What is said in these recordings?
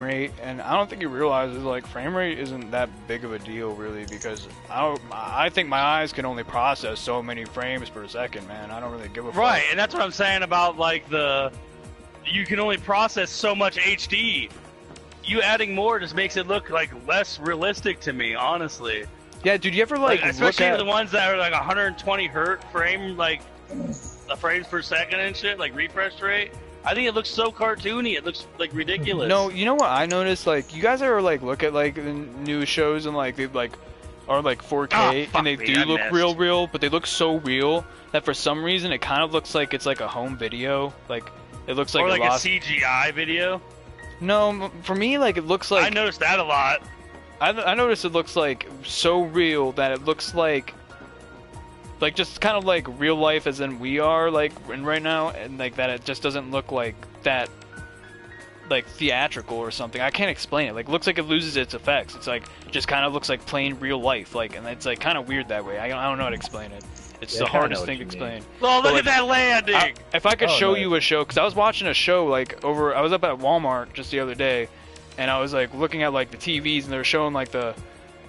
rate, and I don't think he realizes like frame rate isn't that big of a deal really, because I think my eyes can only process so many frames per second, man. I don't really give a fuck. Right, and that's what I'm saying about like you can only process so much HD. You adding more just makes it look like less realistic to me, honestly. Yeah, dude, you ever like especially the ones that are like 120 hertz frame, like frames per second and shit, like refresh rate? I think it looks so cartoony. It looks like ridiculous. No, you know what I noticed? Like, you guys ever like look at like the new shows and like they like are like 4K and they do look real, but they look so real that for some reason it kind of looks like it's like a home video. Like it looks like or like a CGI video. No, for me, like it looks like I noticed that a lot. I noticed it looks like so real that it looks like just kind of like real life as in we are like in right now, and like that it just doesn't look like that like theatrical or something. I can't explain it. Like, it looks like it loses its effects. It's like just kind of looks like plain real life. Like, and it's like kind of weird that way. I don't know how to explain it. It's the hardest thing to explain. Oh, look at that landing! If I could show you a show, because I was watching a show like I was up at Walmart just the other day, and I was like looking at like the TVs, and they were showing like the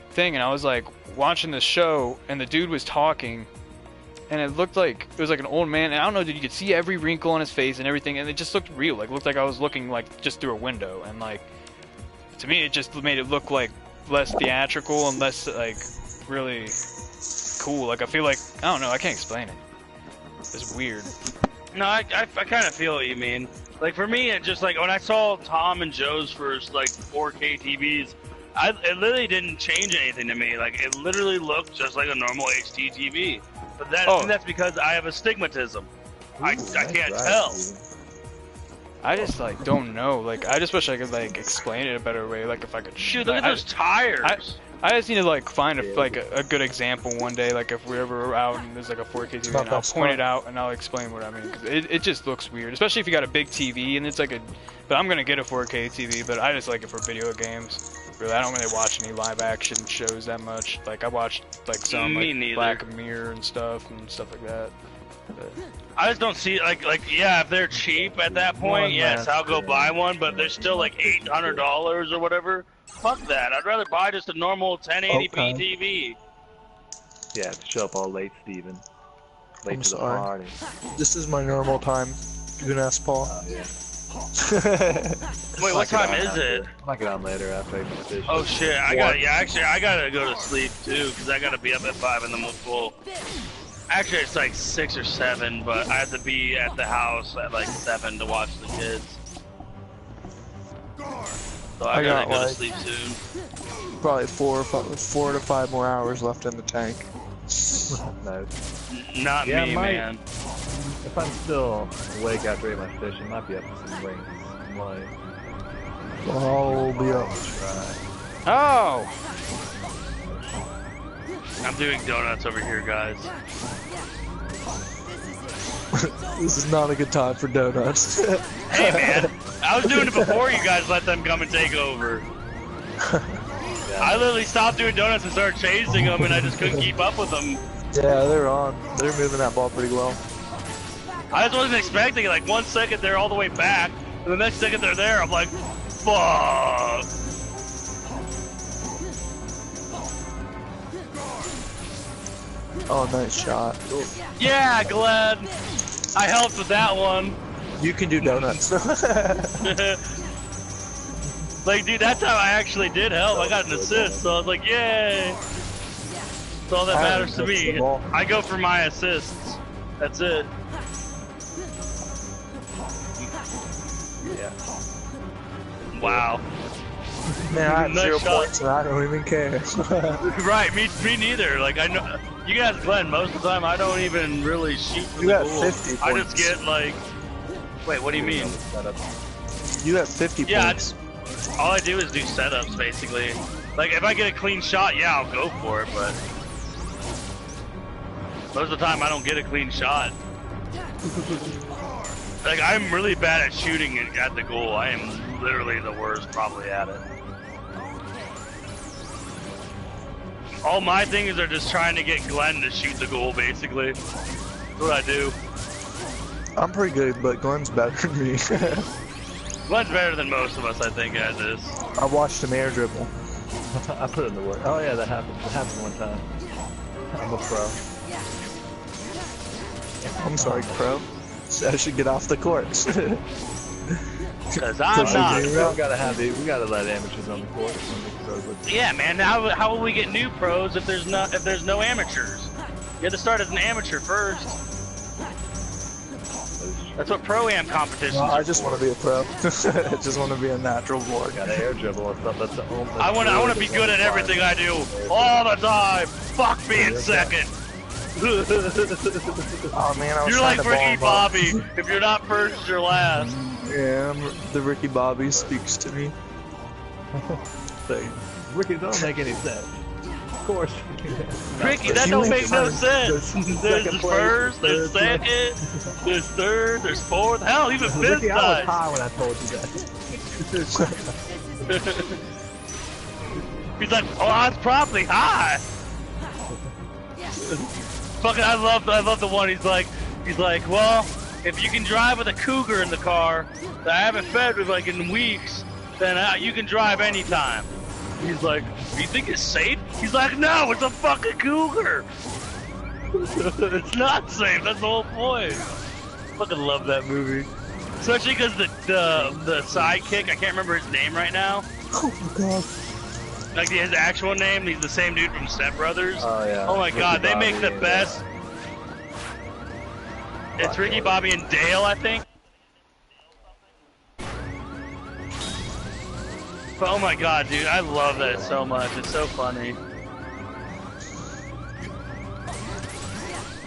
thing, and I was like watching this show, and the dude was talking, and it looked like it was like an old man, and I don't know, dude, you could see every wrinkle on his face and everything, and it just looked real. Like, it looked like I was looking like just through a window, and like to me it just made it look like less theatrical and less like really cool. Like, I feel like, I don't know, I can't explain it. It's weird. No, I kind of feel what you mean. Like, for me, it just like when I saw Tom and Joe's first like 4K TVs, it literally didn't change anything to me. Like, it literally looked just like a normal HD TV. But that's because I have astigmatism. I can't tell. I just like don't know. Like, I just wish I could like explain it a better way. Like, if I could. Shoot, look at those tires. I just need to like find a good example one day. Like, if we're ever out and there's like a 4K TV, and I'll point it out and I'll explain what I mean. 'Cause it just looks weird, especially if you got a big TV and it's like a. But I'm gonna get a 4K TV, but I just like it for video games. Really, I don't really watch any live action shows that much. Like, I watched like some like Black Mirror and stuff like that. But I just don't see yeah, if they're cheap at that point, yes, I'll go buy one. But they're still like $800 or whatever. Fuck that! I'd rather buy just a normal 1080p TV. Yeah, show up all late, Steven. Late to the party. This is my normal time. You can ask Paul. Wait, what time is it? I might get on later after I finish. Oh shit, I gotta go to sleep too, because I gotta be up at 5 in the morning. Actually, it's like 6 or 7, but I have to be at the house at like 7 to watch the kids. So I gotta go to sleep soon. Probably 4 to 5 more hours left in the tank. Not me, man. If I'm still awake after I ate my fish, I might be up to some wings. I'll be up. Oh! I'm doing donuts over here, guys. This is not a good time for donuts. Hey, man. I was doing it before you guys let them come and take over. I literally stopped doing donuts and started chasing them, and I just couldn't keep up with them. Yeah, they're on. They're moving that ball pretty well. I just wasn't expecting it. Like, 1 second they're all the way back, and the next second they're there. I'm like, fuck. Oh, nice shot. Yeah, Glenn. I helped with that one. You can do donuts. Like, dude, that's how I actually did help. I got an assist, so I was like, yay. That's all that matters to me. I go for my assists. That's it. Yeah. Wow. Man, I have Nice 0 shot. points and I don't even care. Right, me neither. Like, I know you guys, Glenn. Most of the time, I don't even really shoot for You the got goal. 50 I points. just get like, wait, what do you mean? You got 50 Yeah, points. all I do is do setups, basically. Like, if I get a clean shot, yeah, I'll go for it, but most of the time, I don't get a clean shot. Like, I'm really bad at shooting at the goal. I am literally the worst, probably, at it. All my things are just trying to get Glenn to shoot the goal, basically. That's what I do. I'm pretty good, but Glenn's better than me. Glenn's better than most of us, I think, at this. I watched him air dribble. I put in the work. Oh yeah, that happened. It happened one time. I'm a pro. I'm sorry, pro. I should get off the court. Cause I'm not. We gotta have it. We gotta let amateurs on the court. Yeah, man. How will we get new pros if there's no amateurs? You have to start as an amateur first. That's what pro-am competitions Well, are I just for. want to be a pro. I just want to be a natural born. Gotta air dribble and stuff. That's the only. I want to be good at everything I do all the time. Fuck being second. Oh man, I was You're trying like to Ricky ball him Bobby. If you're not first, you're last. up. Yeah, the Ricky Bobby speaks to me. Ricky, don't make any sense. Of course. Ricky, that don't make no sense. There's first, there's second, there's third, there's fourth. Hell, even fifth Ricky, I was time. high when I told you that. He's like, oh, I was probably high. Fucking, I love the one. He's like, well, if you can drive with a cougar in the car that I haven't fed with like in weeks, then you can drive anytime. He's like, do you think it's safe? He's like, no, it's a fucking cougar. It's not safe. That's the whole point. Fucking love that movie, especially because the sidekick, I can't remember his name right now. Oh my god. Like his actual name, he's the same dude from Step Brothers. Oh yeah. Oh my god, they make the Bobby, best. It's Ricky Bobby and Dale, I think. But oh my god, dude, I love that so much. It's so funny.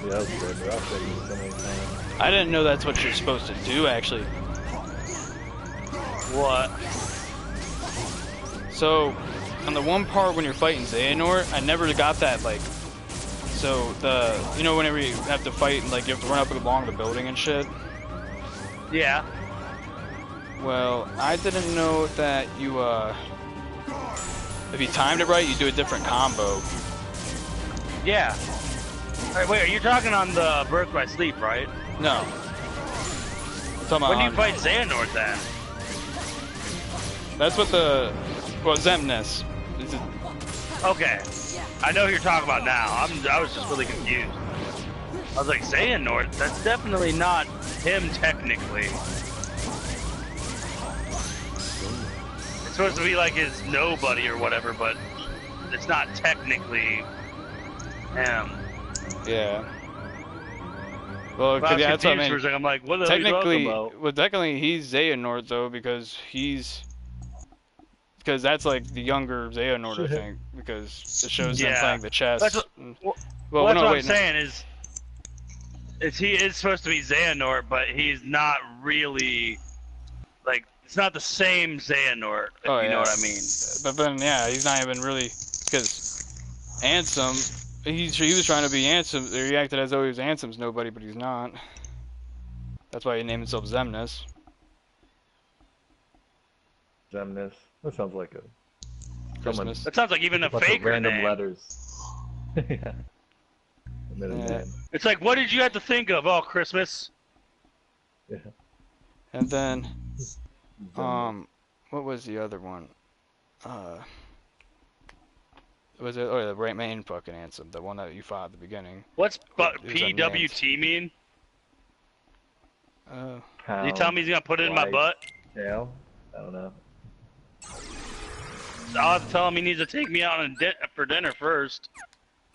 Yeah, that was good. But I've played it so many times. I didn't know that's what you're supposed to do, actually. What? So, on the one part when you're fighting Xehanort, I never got that, like... So, you know whenever you have to fight and, like, you have to run up along the building and shit? Yeah. Well, I didn't know that you, if you timed it right, you do a different combo. Yeah. Alright, wait, are you talking on the Birth by Sleep, right? No. I'm talking When do you about fight Xehanort then? that's what well, Xemnas. Is it, Okay. I know who you're talking about now. I was just really confused. I was like, Xehanort? That's definitely not him technically. It's supposed to be like his nobody or whatever, but it's not technically him. yeah. Well, But I was yeah, that's what I confused mean. for a second. I'm like, what the hell are you talking about? Well, technically he's Xehanort though, because that's like the younger Xehanort, I think, because it shows them Yeah. playing the chess. That's what, well, that's no, what wait, I'm no. saying is he is supposed to be Xehanort, but he's not really, like, it's not the same Xehanort, if you know what I mean. But then, yeah, he's not even really, because Ansem, he was trying to be Ansem, he acted as though he was Ansem's nobody, but he's not. That's why he named himself Xemnas. Xemnas. That sounds like a Christmas. That sounds like even a bunch of faker random name. letters. Yeah. And then a Yeah. name. It's like, what did you have to think of? Oh, Christmas. Yeah. And then, Xemnas. what was the other one? Was it? Oh, the right main fucking Ansem, the one that you fought at the beginning. What's It was unnamed. PWT mean? Pound, Did you tell me he's gonna put it in my white, butt? tail? I don't know. I'll have to tell him he needs to take me out on for dinner first.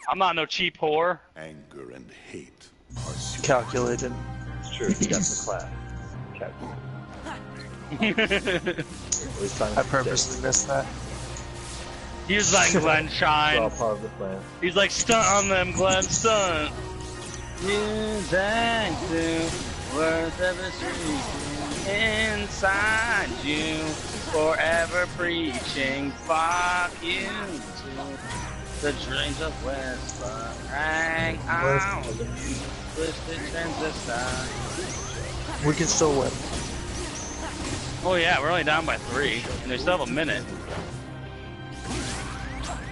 I'm not no cheap whore. Anger and hate are super. Calculated. It's true. He got some class. Calculated. At least I purposely missed that. He was like Glenn It's all Shine. part of the plan. He's like, stunt on them, Glenn, stunt. You thank to worth of the street inside you, forever preaching. Fuck you to the dreams of Westbrook. Hang on, twisted transistor. We can still win. Oh yeah, we're only down by 3, and they still have a minute.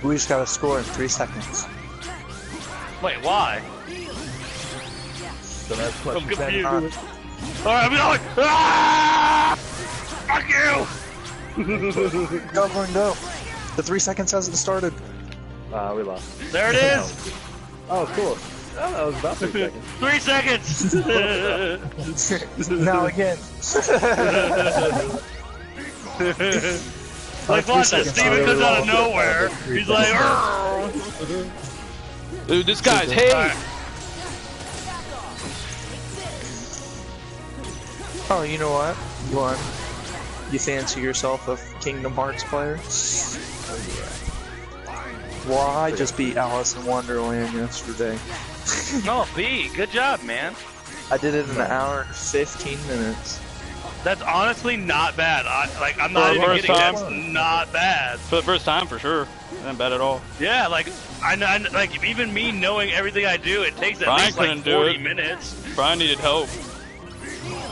We just gotta score in 3 seconds. Wait, why? So that's I'm question 10. confused. Alright, I'm going! Ah! Fuck you! Go, Gordon, go. The 3 seconds hasn't started. We lost. There it is! Oh, cool. Oh, that was about 3 seconds. 3 seconds! Now again. Like, watch that. Steven comes out of nowhere. He's like, Dude, this guy's hate. Oh, you know what? You fancy yourself a Kingdom Hearts player? Well, I just beat Alice in Wonderland yesterday. no, B, good job, man. I did it in an hour and 15 minutes. That's honestly not bad. I'm not even kidding. That's not bad. For the first time, for sure. Not bad at all. Yeah, like like even me knowing everything I do, it takes at least like 40 minutes. Brian needed help.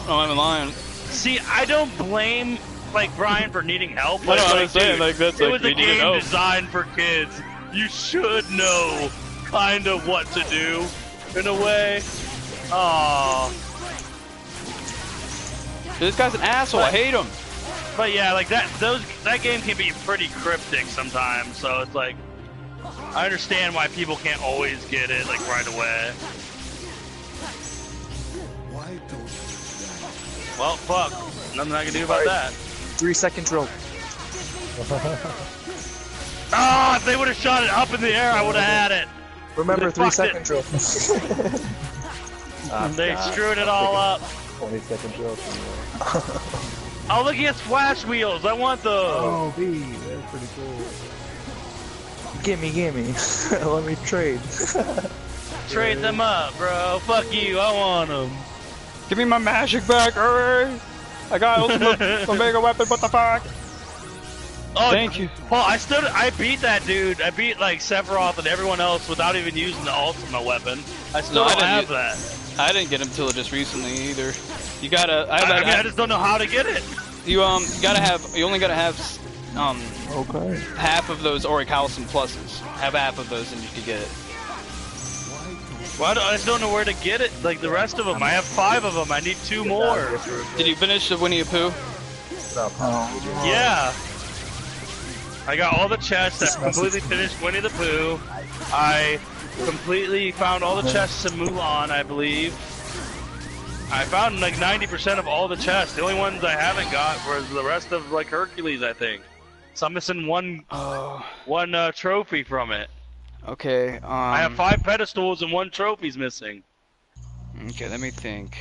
Oh, I'm lying. See, I don't blame like Brian for needing help. I know what I'm saying. Dude, Like that's it like was a game designed for kids. You should know kind of what to do in a way. Aww. This guy's an asshole. I hate him. But yeah, like that game can be pretty cryptic sometimes. So it's like I understand why people can't always get it like right away. Why don't Well, fuck. Nothing I can do about that. 3 second drill. Ah, if they would have shot it up in the air, I would have had it. Remember, They 3 second drill. They screwed it all up. 20-second drill. Oh, look, he has flash wheels. I want those. Oh, B, that's pretty cool. Gimme. Let me trade. Trade them up, bro. Fuck you. I want them. Give me my magic back, hurry! I got ultimate Omega weapon. What the fuck? Oh, Thank you. Paul, I beat that dude. I beat like Sephiroth and everyone else without even using the ultimate weapon. I still don't have that. I didn't get him till just recently either. You gotta. I just don't know how to get it. You gotta have. You only gotta have Okay. half of those Auric Halcyon pluses. Have half of those and you can get it. Well, I just don't know where to get it. Like the rest of them, I have 5 of them. I need 2 more. Did you finish the Winnie the Pooh? Yeah. I got all the chests. I completely finished Winnie the Pooh. I completely found all the chests in Mulan, I believe. I found like 90% of all the chests. The only ones I haven't got were the rest of like Hercules, I think. So I'm missing one trophy from it. Okay. I have 5 pedestals and 1 trophy's missing. Okay, let me think.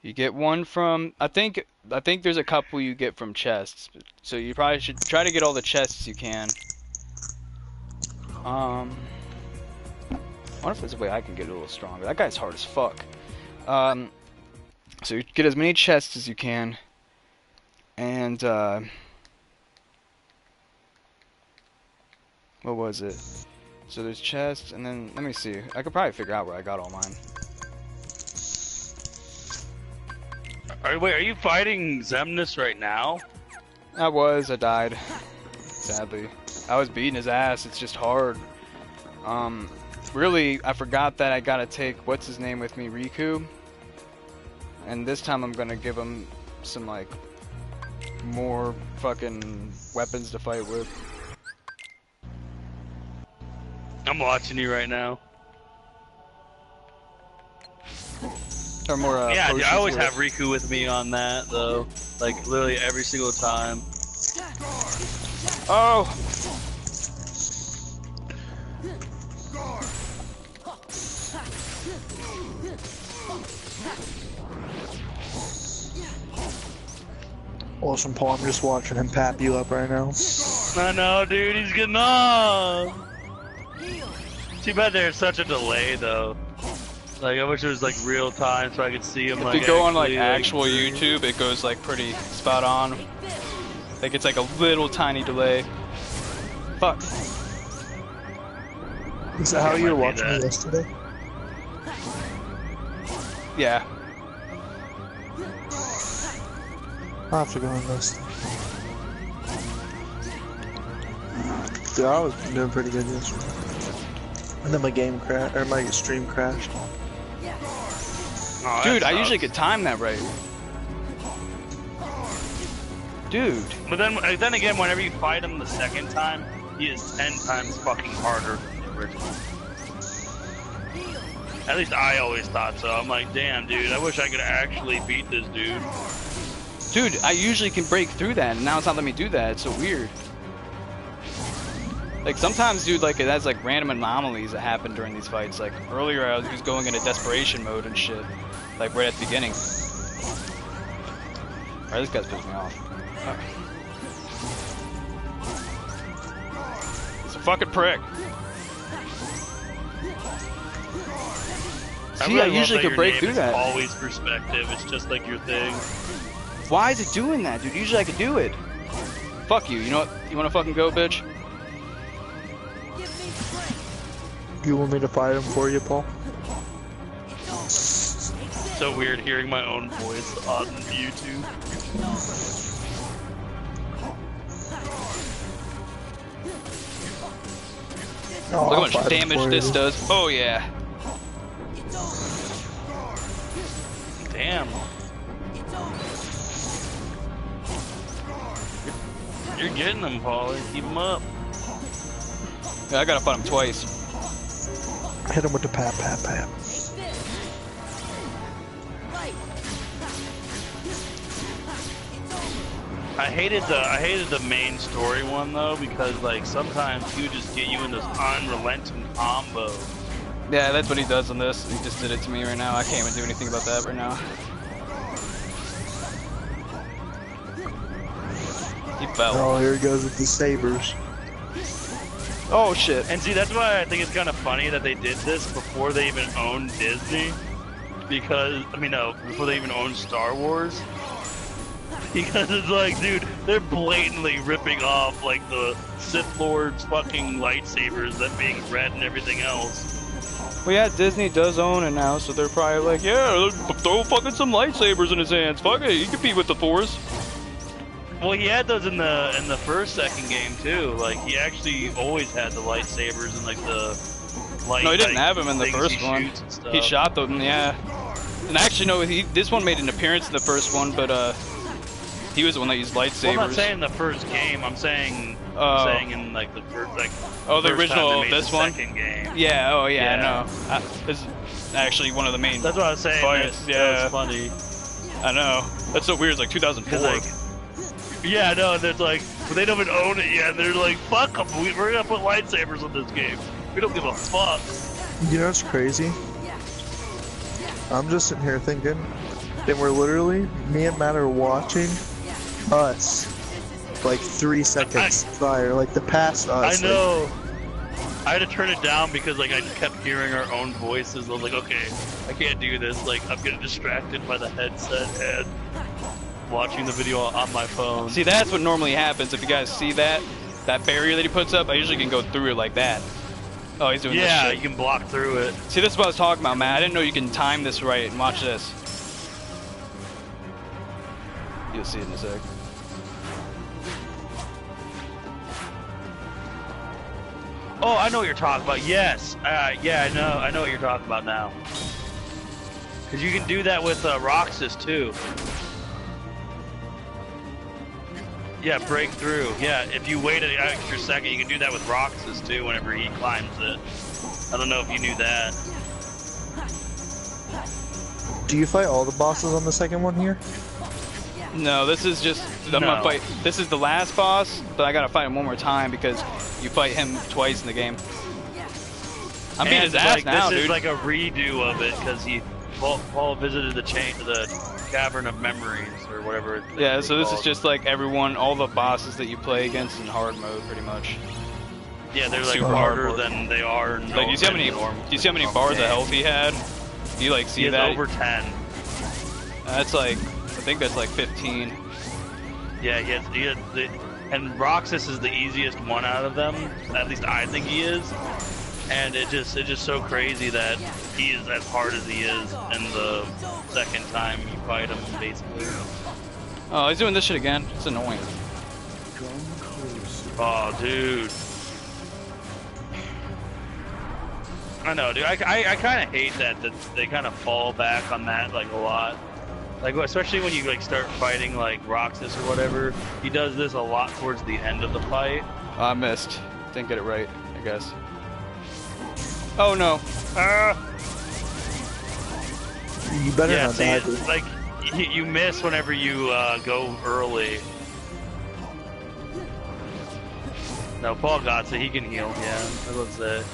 You get one from. I think there's a couple you get from chests. So you probably should try to get all the chests you can. I wonder if there's a way I can get a little stronger. That guy's hard as fuck. So you get as many chests as you can, and what was it? So there's chests, and then let me see. I could probably figure out where I got all mine. Wait, are you fighting Xemnas right now? I died. Sadly. I was beating his ass, it's just hard. Really, I forgot that I gotta take, what's his name with me, Riku? And this time I'm gonna give him some, like, more fucking weapons to fight with. I'm watching you right now. Or more, yeah, dude, I always with. have Riku with me on that, though. Like, literally every single time. Oh! Awesome, Paul. I'm just watching him pap you up right now. I know, dude. He's getting on. Too bad there's such a delay, though. Like, I wish it was like real time so I could see him. If like, you go on like actual YouTube, it goes like pretty spot on. Like it's like a little tiny delay. Fuck. Is that how you were watching me yesterday? Yeah. I'll have to go on this. Dude, I was doing pretty good yesterday. And then my game crashed, or my stream crashed. Oh, Dude, that I usually sucks. could time that right. Dude. But then again, whenever you fight him the second time, he is 10 times fucking harder than the original. At least I always thought so. I'm like, damn, dude, I wish I could actually beat this dude. Dude, I usually can break through that, and now it's not letting me do that. It's so weird. Like, sometimes, dude, like, it has, like, random anomalies that happen during these fights. Like, earlier I was going into desperation mode and shit. Like, right at the beginning. Alright, this guy's pissing me off. It's a fucking prick. See, I usually could break through that. Always perspective. It's just like your thing. Why is it doing that, dude? Usually I could do it. Fuck you. You know what? You wanna fucking go, bitch? You want me to fight him for you, Paul? So weird hearing my own voice on YouTube. Oh, Look how I'll much fight him damage for this you. does. Oh yeah. Damn. You're getting them, Paulie. Keep them up. Yeah, I gotta fight him twice. Hit him with the pat, pat, pat. I hated the main story one though, because like sometimes he would just get you in this unrelenting combo. Yeah, that's what he does on this. He just did it to me right now. I can't even do anything about that right now. He fell. Oh, here he goes with the sabers. Oh shit. And see, that's why I think it's kind of funny that they did this before they even owned Disney. Because, I mean, no, before they even owned Star Wars. Because it's like, dude, they're blatantly ripping off, like, the Sith Lord's fucking lightsabers, that being red and everything else. Well, yeah, Disney does own it now, so they're probably like, yeah, throw fucking some lightsabers in his hands. Fuck it, he can compete with the Force. Well, he had those in the second game too. Like he actually always had the lightsabers and like the light. No, he didn't like, have him in the things first he one. shoots and stuff. He shot them, yeah. And actually, no, this one made an appearance in the first one, but he was the one that used lightsabers. Well, I'm not saying the first game. I'm saying in like the first like. Oh, the first original time they made this the one. Second game. Yeah. Oh, yeah. Yeah. I know. This is actually one of the main. That's what I was saying. Fights, That's funny. I know. That's so weird. It's like 2004. Like, yeah, I know. And it's like, but they don't even own it yet. They're like, fuck them. We're gonna put lightsabers in this game. We don't give a fuck. You know what's crazy? I'm just sitting here thinking that we're literally, me and Matt are watching us like 3 seconds prior, like the past us. I know. I had to turn it down because like I kept hearing our own voices. I was like, okay, I can't do this. Like I'm getting distracted by the headset and watching the video on my phone. See, that's what normally happens. If you guys see that barrier that he puts up, I usually can go through it like that. Oh, he's doing this Yeah, shit. you can block through it. See, this is what I was talking about, man. I didn't know you can time this right. And watch this. You'll see it in a sec. Oh, I know what you're talking about. Yes. Yeah, I know what you're talking about now. Because you can do that with Roxas too. Yeah, break through. Yeah, if you wait an extra second, you can do that with Roxas too whenever he climbs it. I don't know if you knew that. Do you fight all the bosses on the second one here? No, this is just I'm gonna fight. This is the last boss, but I gotta fight him one more time because you fight him twice in the game. I'm beating his ass like, now, this dude. is like a redo of it because Paul visited the Cavern of Memories or whatever. Yeah, so this is called. just like all the bosses that you play against in hard mode, pretty much. Yeah, they're like super harder hardcore. than they are. In Like, do you see how many? normal Do you see how many bars of health he had? Do you like see He has that? over 10. That's like, I think that's like 15. Yeah, he has and Roxas is the easiest one out of them. At least I think he is. And it's just so crazy that he is as hard as he is, and the second time you fight him, basically. Oh, he's doing this shit again. It's annoying. Oh, dude. I know, dude. I kind of hate that they kind of fall back on that like a lot. Like especially when you like start fighting like Roxas or whatever. He does this a lot towards the end of the fight. I missed. Didn't get it right, I guess. Oh no. You better Yeah, not see, die, dude. like you miss whenever you go early. No, Paul got it. He can heal. Yeah, that's what's it.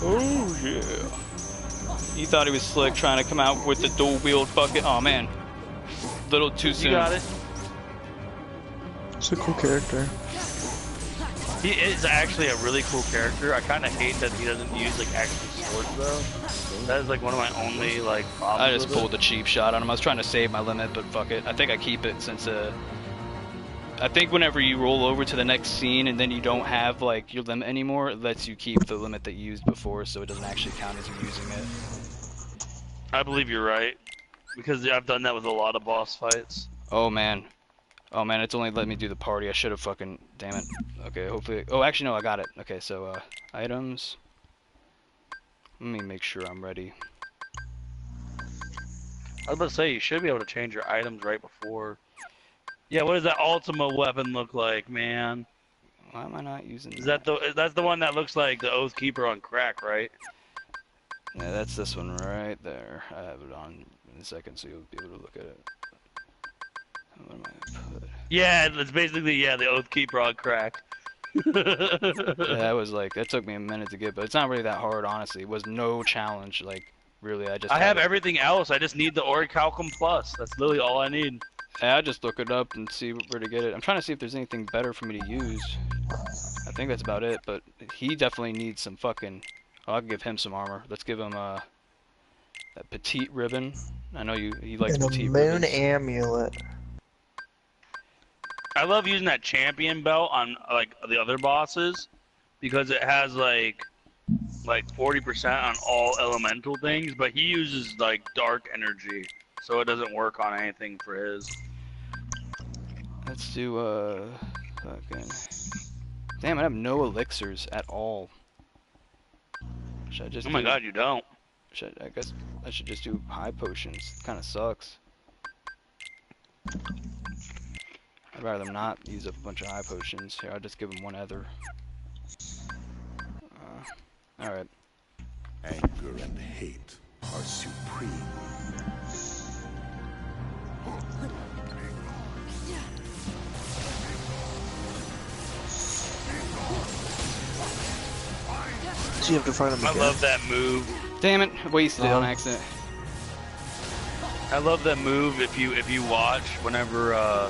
Oh yeah. He thought he was slick trying to come out with the dual wield fucking. Oh man. Little too soon. You got it. It's a cool character. He is actually a really cool character. I kind of hate that he doesn't use like actual swords though. That is like one of my only like problems. I just with pulled the cheap shot on him. I was trying to save my limit, but fuck it. I think I keep it since I think whenever you roll over to the next scene and then you don't have like your limit anymore, it lets you keep the limit that you used before, so it doesn't actually count as you using it. I believe you're right because I've done that with a lot of boss fights. Oh man. Oh man, it's only let me do the party. I should have fucking, damn it. Okay, hopefully, oh actually no, I got it. Okay, so items. Let me make sure I'm ready. I was about to say you should be able to change your items right before. Yeah, what does that Ultima weapon look like, man? Why am I not using Is that's the one that looks like the Oath Keeper on crack, right? Yeah, that's this one right there. I have it on in a second, so you'll be able to look at it. What am I gonna put? Yeah, it's basically the Oath Keeper on crack. Yeah, that was like, that took me a minute to get, but it's not really that hard, honestly. It was no challenge, like, really, I have everything else, I just need the Orichalcum Plus. That's literally all I need. Yeah, I just look it up and see where to get it. I'm trying to see if there's anything better for me to use. I think that's about it, but he definitely needs some fucking, oh, I'll give him some armor. Let's give him, that petite ribbon. I know he likes And petite a moon ribbons. amulet. I love using that champion belt on like the other bosses because it has like 40% on all elemental things, but he uses like dark energy, so it doesn't work on anything for his. Let's do, fucking, damn, I have no elixirs at all. Should I just Oh my do- god, you don't. I guess I should just do high potions. Kind of sucks. I'd rather them not use up a bunch of high potions. Here, I'll just give them one other. Alright. Anger and hate are supreme. So you have to fight him I again. love that move. Damn it! I wasted it on accident. I love that move. If you watch, whenever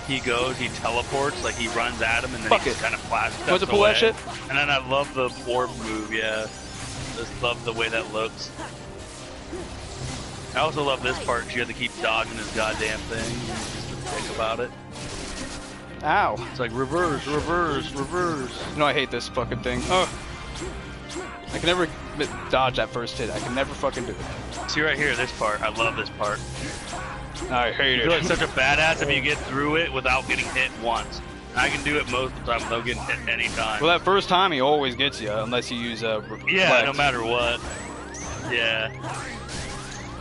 he goes, he teleports, like he runs at him, and then Fuck he it. just kind of flash steps Was it pull that away. shit? And then I love the orb move. Yeah, just love the way that looks. I also love this part. You have to keep dodging this goddamn thing. Just think about it. Ow! It's like reverse, reverse, reverse. You know I hate this fucking thing. Oh! I can never dodge that first hit. I can never fucking do it. See right here, this part. I love this part. I hate I feel like it. such a badass if you get through it without getting hit once. I can do it most of the time without getting hit any time. Well, that first time he always gets you, unless you use Yeah, reflect. no matter what. Yeah.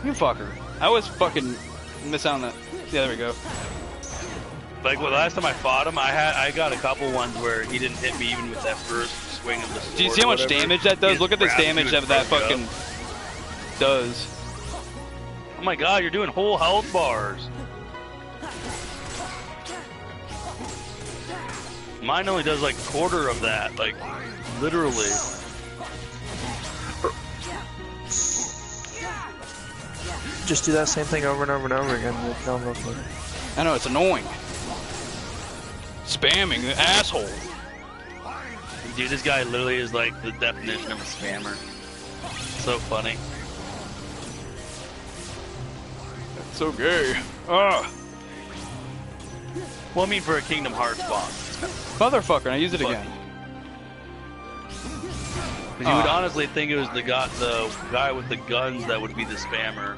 You fucker. I always fucking miss out on that. Yeah, there we go. Like well, last time I fought him, I got a couple ones where he didn't hit me even with that first swing of the sword. Do you see how much damage that does? Look at this damage that fucking does. Oh my god, you're doing whole health bars. Mine only does like a quarter of that, like literally. Just do that same thing over and over and over again. I know, it's annoying. Spamming, the asshole. Dude, this guy literally is like the definition of a spammer. So funny. That's so gay. Ugh. Well, I mean, for a Kingdom Hearts boss. Motherfucker, and I use it again. You would honestly think it was the guy with the guns that would be the spammer.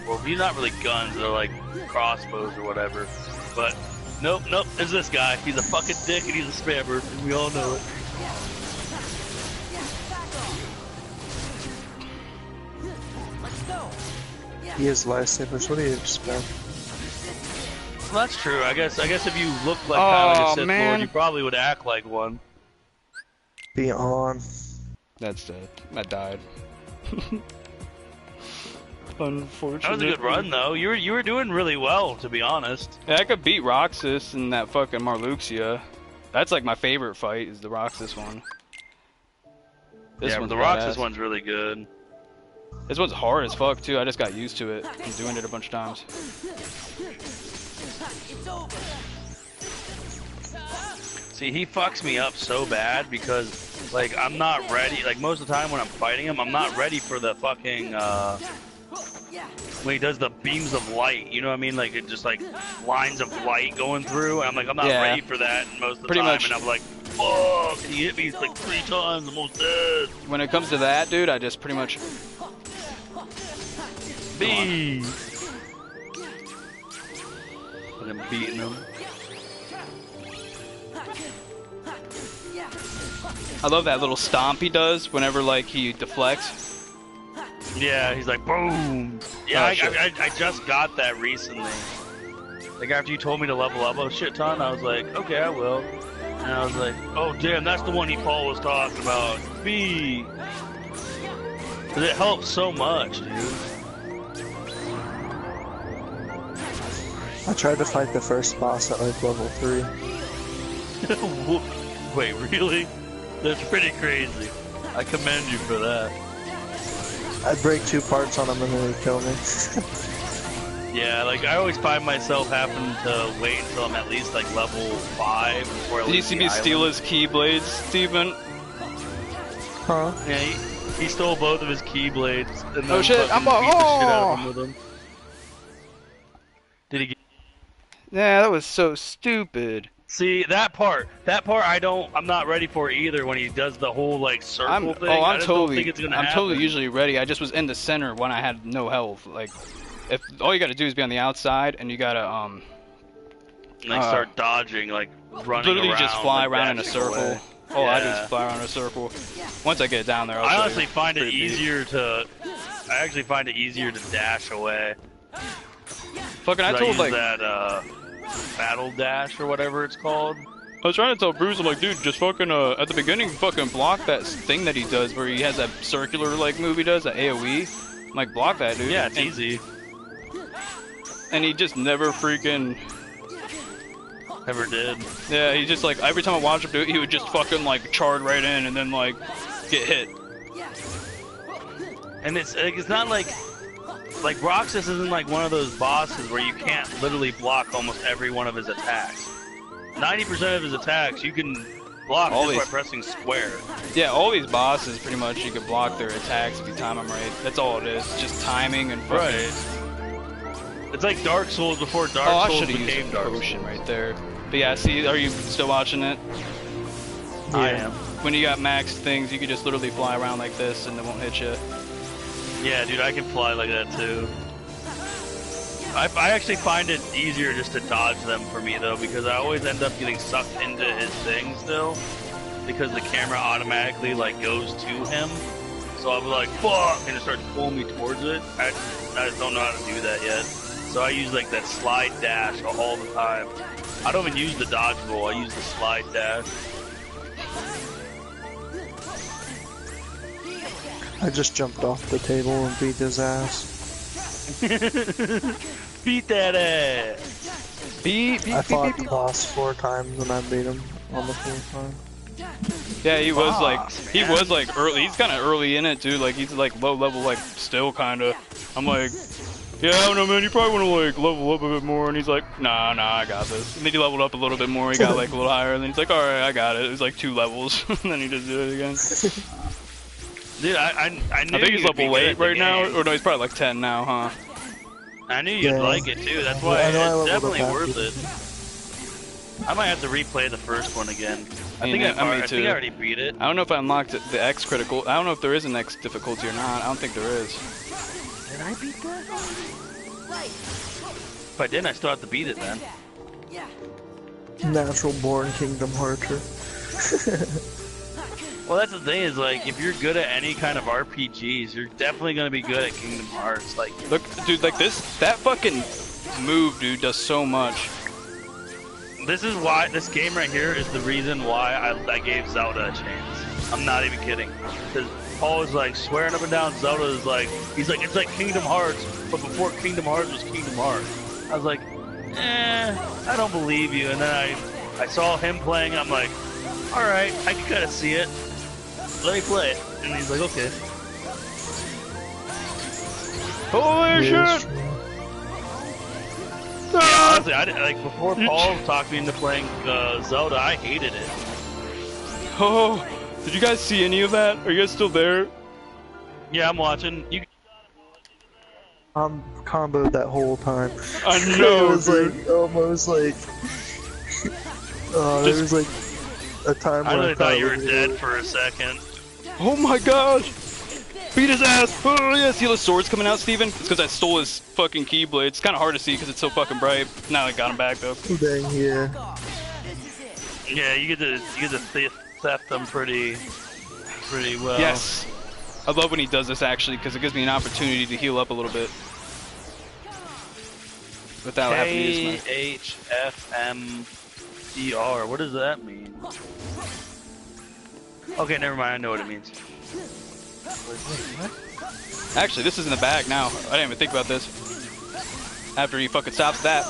Well, he's not really guns, they're like crossbows or whatever. But Nope, nope. It's this guy. He's a fucking dick and he's a spammer. And we all know it. He is lifesavers. What do you expect? Well, that's true. I guess if you look like kind of like a Sith man. Lord, you probably would act like one. Be on. That's dead. I died. Unfortunately. That was a good run, though. You were doing really well, to be honest. Yeah, I could beat Roxas in that fucking Marluxia. That's like my favorite fight, is the Roxas one. This one's the badass. Roxas one's really good. This one's hard as fuck too. I just got used to it. I'm doing it a bunch of times. See, he fucks me up so bad because, like, I'm not ready. Like, most of the time when I'm fighting him, I'm not ready for the fucking, when he does the beams of light, you know what I mean? Like, it just, like, lines of light going through, and I'm like, I'm not ready for that most of the Pretty time, much. and I'm like, fuck, he hit me like 3 times, I'm almost dead. When it comes to that, dude, I just pretty much... B. And I'm beating him. I love that little stomp he does whenever, like, he deflects. Yeah, he's like, boom. Yeah, Oh, I just got that recently. Like, after you told me to level up a shit ton, I was like, okay, I will. And I was like, oh, damn, that's the one Paul was talking about. B. Because it helps so much, dude. I tried to fight the first boss at like level 3. Wait, really? That's pretty crazy. I commend you for that. I'd break 2 parts on him and then he'd kill me. Yeah, like, I always find myself having to wait until I'm at least, like, level 5 before I Did you leave see the me island. steal his Keyblades, Steven? Huh? Yeah, he stole both of his Keyblades and then Oh, shit, fucking I'm beat the shit out oh! of him with them. Did he get... Yeah, that was so stupid. See, that part I'm not ready for either when he does the whole, like, circle thing. I just don't think it's gonna I'm happen. totally usually ready. I just was in the center when I had no health. Like, if all you gotta do is be on the outside and you gotta, Like, start dodging, like, running literally around. just fly like, around in a dashing circle. away. Oh, I Yeah. just fly around in a circle. Once I get down there, I'll I show honestly you. find it Pretty beat. easier to... I actually find it easier to dash away. Fucking, I use told, like... that, battle dash or whatever it's called. I was trying to tell Bruce, I'm like, dude, just fucking, at the beginning, fucking block that thing that he does where he has that circular, like, move he does, that AoE. I'm like, block that, dude. Yeah, it's easy. And he just never freaking... Never did. Yeah, he just, like, every time I watched him do it, he would just fucking, like, charge right in and then, like, get hit. And it's not like Roxas isn't like one of those bosses where you can't literally block almost every one of his attacks. 90% of his attacks you can block just by pressing square. Yeah, all these bosses, pretty much, you can block their attacks if you time them right. That's all it is. Just timing and fucking... Right. It's like Dark Souls before Dark I Souls should have used became a Dark potion Souls. right there. But yeah, see, are you still watching it? I am. When you got maxed things, you can just literally fly around like this and it won't hit you. Yeah, dude, I can fly like that too. I actually find it easier just to dodge them for me though, because I always end up getting sucked into his thing still, because the camera automatically like goes to him. So I'll be like, fuck, and it starts pulling me towards it. I just don't know how to do that yet. So I use like that slide dash all the time. I don't even use the dodge roll, I use the slide dash. I just jumped off the table and beat his ass. Beat that ass! I fought the boss 4 times and I beat him on the 4th time. Yeah, he was like early. He's kind of early in it too. Like he's like low level, like still kind of. I'm like, yeah, I don't know, man. You probably want to like level up a bit more. And he's like, nah, I got this. And then he leveled up a little bit more. He got like a little higher. And then he's like, all right, I got it. It was like 2 levels. And then he just did it again. Dude, I knew I think he's level 8 right now. Or no, he's probably like 10 now, huh? I knew you'd like it too. That's why it's definitely worth it. I might have to replay the first one again. I think I already beat it. I don't know if I unlocked the X critical. I don't know if there is an X difficulty or not. I don't think there is. Did I beat that? If I didn't, I still have to beat it then. Natural born Kingdom Hearter. Well, that's the thing is like if you're good at any kind of RPGs, you're definitely gonna be good at Kingdom Hearts. Like, Look, dude, like that fucking move, dude, does so much. this is why this game right here is the reason why I gave Zelda a chance. I'm not even kidding. Because Paul is like swearing up and down. Zelda is like, he's like, it's like Kingdom Hearts, but before Kingdom Hearts was Kingdom Hearts. I was like, I don't believe you. And then I saw him playing. And I'm like, all right, I can kind of see it. Let me play it. And he's like, okay. Holy shit! Yeah, honestly, like before Paul talked me into playing Zelda, I hated it. Oh, did you guys see any of that? Are you guys still there? Yeah, I'm watching. I'm comboed that whole time. I know, It was dude. like almost like. There was like a time I where really thought you were it was dead over. for a second. Oh my gosh! Beat his ass! Oh yeah, see the swords coming out, Steven? It's because I stole his fucking keyblade. It's kind of hard to see because it's so fucking bright. Now I got him back though. Dang, yeah. Yeah, you get to theft them pretty well. Yes! I love when he does this actually because it gives me an opportunity to heal up a little bit. Without having to use my... KHFMDR. What does that mean? Okay, never mind. I know what it means. Actually, this is in the bag now. I didn't even think about this. After he fucking stops that.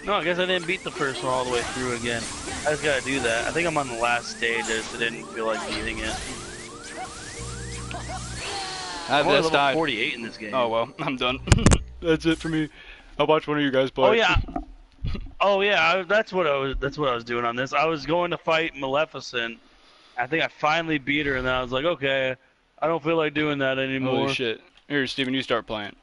No, I guess I didn't beat the first one all the way through again. I just gotta do that. I think I'm on the last stage. I just didn't feel like beating it. I'm only level 48 in this game. Oh well, I'm done. That's it for me. I'll watch one of you guys play. Oh yeah. Oh yeah, that's what I was doing on this. I was going to fight Maleficent. I think I finally beat her, and then I was like, okay, I don't feel like doing that anymore. Holy shit! Here, Steven, you start playing.